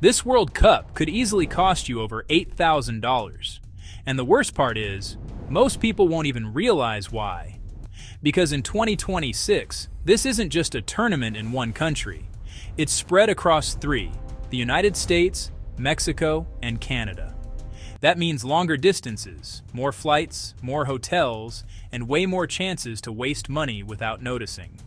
This World Cup could easily cost you over $8,000. And the worst part is, most people won't even realize why. Because in 2026, this isn't just a tournament in one country. It's spread across three: the United States, Mexico, and Canada. That means longer distances, more flights, more hotels, and way more chances to waste money without noticing.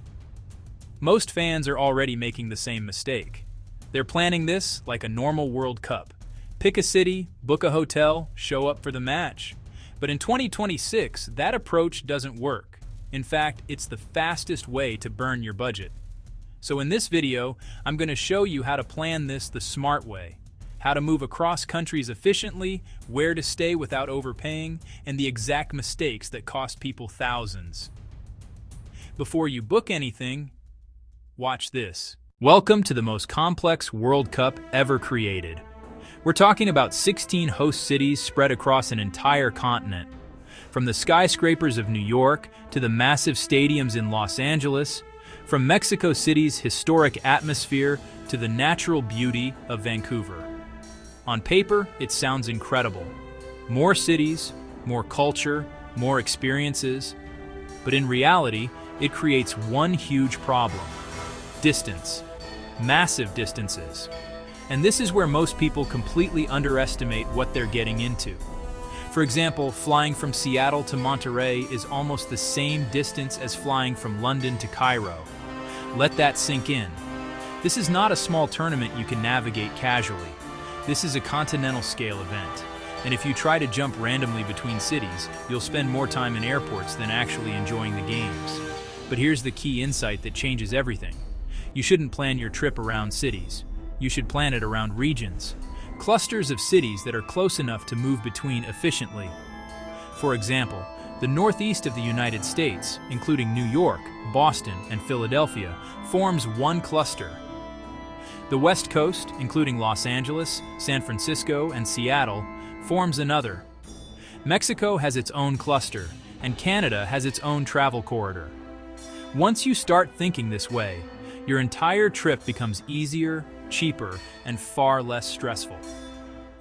Most fans are already making the same mistake. They're planning this like a normal World Cup. Pick a city, book a hotel, show up for the match. But in 2026, that approach doesn't work. In fact, it's the fastest way to burn your budget. So in this video, I'm going to show you how to plan this the smart way, how to move across countries efficiently, where to stay without overpaying, and the exact mistakes that cost people thousands. Before you book anything, watch this. Welcome to the most complex World Cup ever created. We're talking about 16 host cities spread across an entire continent. From the skyscrapers of New York to the massive stadiums in Los Angeles, from Mexico City's historic atmosphere to the natural beauty of Vancouver. On paper, it sounds incredible. More cities, more culture, more experiences. But in reality, it creates one huge problem: distance. Massive distances. And this is where most people completely underestimate what they're getting into. For example, flying from Seattle to Monterrey is almost the same distance as flying from London to Cairo. Let that sink in. This is not a small tournament you can navigate casually. This is a continental scale event. And if you try to jump randomly between cities, you'll spend more time in airports than actually enjoying the games. But here's the key insight that changes everything. You shouldn't plan your trip around cities. You should plan it around regions. Clusters of cities that are close enough to move between efficiently. For example, the northeast of the United States, including New York, Boston, and Philadelphia, forms one cluster. The West Coast, including Los Angeles, San Francisco, and Seattle, forms another. Mexico has its own cluster, and Canada has its own travel corridor. Once you start thinking this way, your entire trip becomes easier, cheaper, and far less stressful.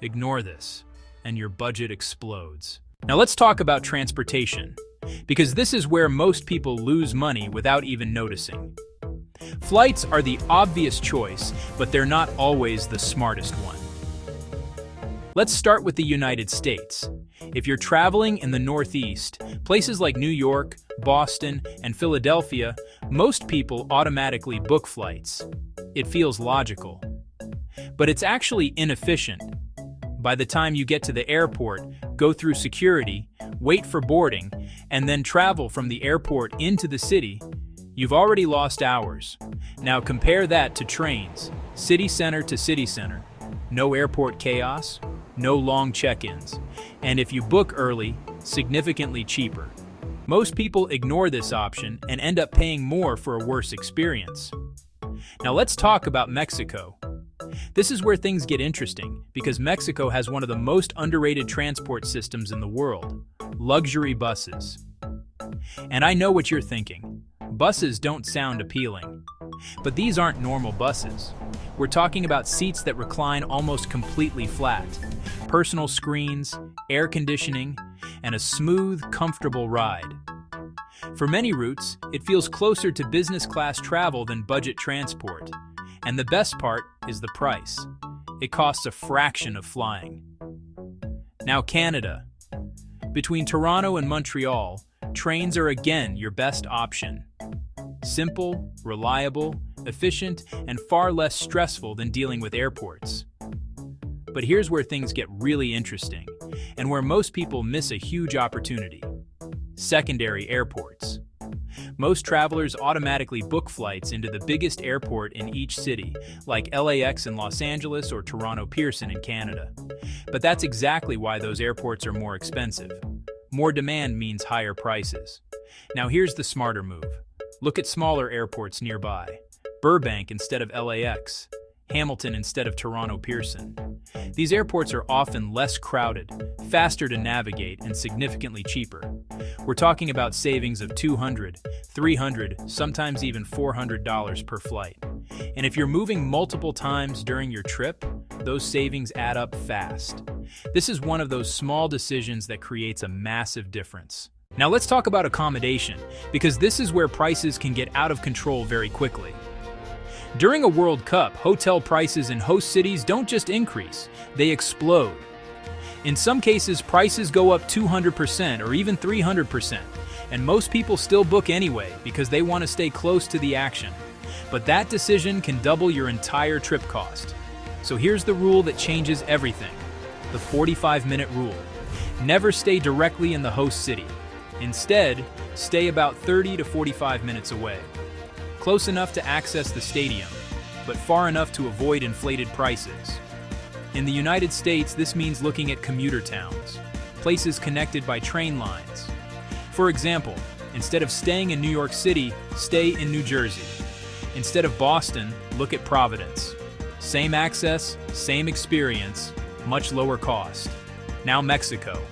Ignore this, and your budget explodes. Now let's talk about transportation, because this is where most people lose money without even noticing. Flights are the obvious choice, but they're not always the smartest one. Let's start with the United States. If you're traveling in the Northeast, places like New York, Boston, and Philadelphia, most people automatically book flights. It feels logical. But it's actually inefficient. By the time you get to the airport, go through security, wait for boarding, and then travel from the airport into the city, you've already lost hours. Now compare that to trains, city center to city center. No airport chaos, no long check-ins. And if you book early, significantly cheaper. Most people ignore this option and end up paying more for a worse experience. Now let's talk about Mexico. This is where things get interesting, because Mexico has one of the most underrated transport systems in the world: luxury buses. And I know what you're thinking. Buses don't sound appealing. But these aren't normal buses. We're talking about seats that recline almost completely flat, personal screens, air conditioning, and a smooth, comfortable ride. For many routes, it feels closer to business class travel than budget transport. And the best part is the price. It costs a fraction of flying. Now Canada. Between Toronto and Montreal, trains are again your best option. Simple, reliable, efficient, and far less stressful than dealing with airports. But here's where things get really interesting, and where most people miss a huge opportunity: secondary airports. Most travelers automatically book flights into the biggest airport in each city, like LAX in Los Angeles or Toronto Pearson in Canada. But that's exactly why those airports are more expensive. More demand means higher prices. Now here's the smarter move. Look at smaller airports nearby. Burbank instead of LAX, Hamilton instead of Toronto Pearson. These airports are often less crowded, faster to navigate, and significantly cheaper. We're talking about savings of $200, $300, sometimes even $400 per flight. And if you're moving multiple times during your trip, those savings add up fast. This is one of those small decisions that creates a massive difference. Now let's talk about accommodation, because this is where prices can get out of control very quickly. During a World Cup, hotel prices in host cities don't just increase, they explode. In some cases, prices go up 200% or even 300%, and most people still book anyway because they want to stay close to the action. But that decision can double your entire trip cost. So here's the rule that changes everything: the 45-minute rule. Never stay directly in the host city. Instead, stay about 30 to 45 minutes away. Close enough to access the stadium, but far enough to avoid inflated prices. In the United States, this means looking at commuter towns, places connected by train lines. For example, instead of staying in New York City, stay in New Jersey. Instead of Boston, look at Providence. Same access, same experience, much lower cost. Now Mexico.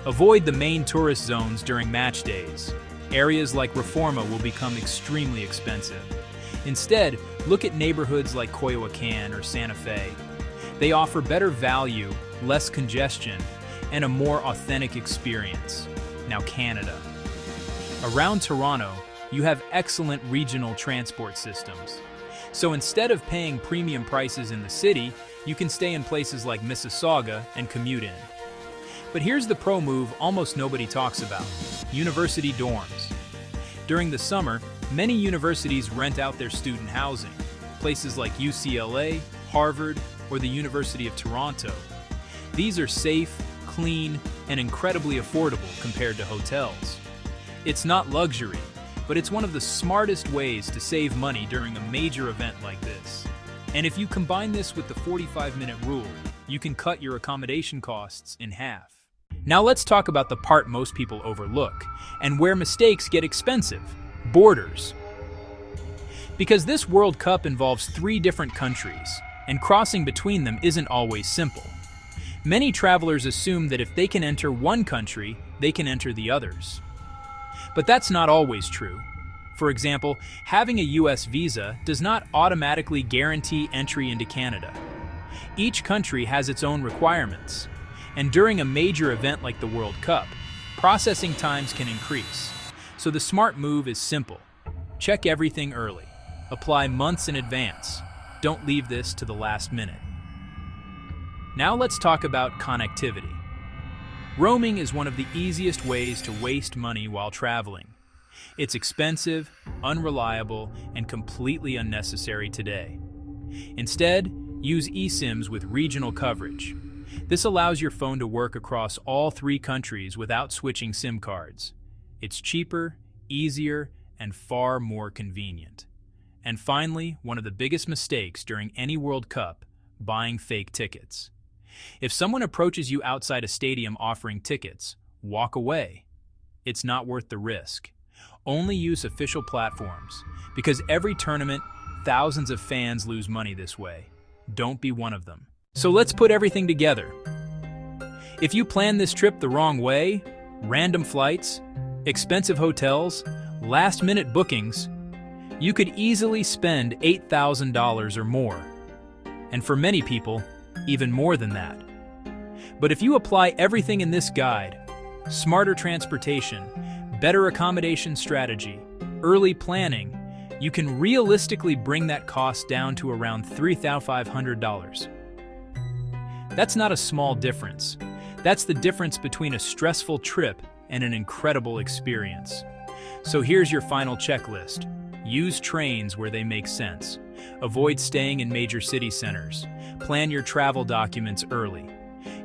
Avoid the main tourist zones during match days. Areas like Reforma will become extremely expensive. Instead, look at neighborhoods like Coyoacán or Santa Fe. They offer better value, less congestion, and a more authentic experience. Now Canada. Around Toronto, you have excellent regional transport systems. So instead of paying premium prices in the city, you can stay in places like Mississauga and commute in. But here's the pro move almost nobody talks about: university dorms. During the summer, many universities rent out their student housing. Places like UCLA, Harvard, or the University of Toronto. These are safe, clean, and incredibly affordable compared to hotels. It's not luxury, but it's one of the smartest ways to save money during a major event like this. And if you combine this with the 45-minute rule, you can cut your accommodation costs in half. Now let's talk about the part most people overlook, and where mistakes get expensive: borders. Because this World Cup involves 3 different countries, and crossing between them isn't always simple. Many travelers assume that if they can enter one country, they can enter the others. But that's not always true. For example, having a US visa does not automatically guarantee entry into Canada. Each country has its own requirements, and during a major event like the World Cup, processing times can increase. So the smart move is simple: check everything early. Apply months in advance. Don't leave this to the last minute. Now let's talk about connectivity. Roaming is one of the easiest ways to waste money while traveling. It's expensive, unreliable, and completely unnecessary today. Instead, use eSIMs with regional coverage. This allows your phone to work across all 3 countries without switching SIM cards. It's cheaper, easier, and far more convenient. And finally, one of the biggest mistakes during any World Cup: buying fake tickets. If someone approaches you outside a stadium offering tickets, walk away. It's not worth the risk. Only use official platforms, because every tournament, thousands of fans lose money this way. Don't be one of them. So let's put everything together. If you plan this trip the wrong way, random flights, expensive hotels, last-minute bookings, you could easily spend $8,000 or more. And for many people, even more than that. But if you apply everything in this guide: smarter transportation, better accommodation strategy, early planning, you can realistically bring that cost down to around $3,500. That's not a small difference. That's the difference between a stressful trip and an incredible experience. So here's your final checklist. Use trains where they make sense. Avoid staying in major city centers. Plan your travel documents early.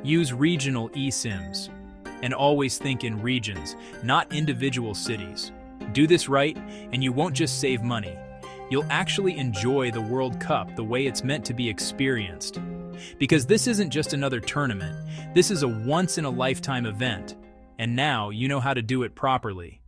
Use regional eSIMs. And always think in regions, not individual cities. Do this right, and you won't just save money. You'll actually enjoy the World Cup the way it's meant to be experienced. Because this isn't just another tournament, this is a once-in-a-lifetime event. And now you know how to do it properly.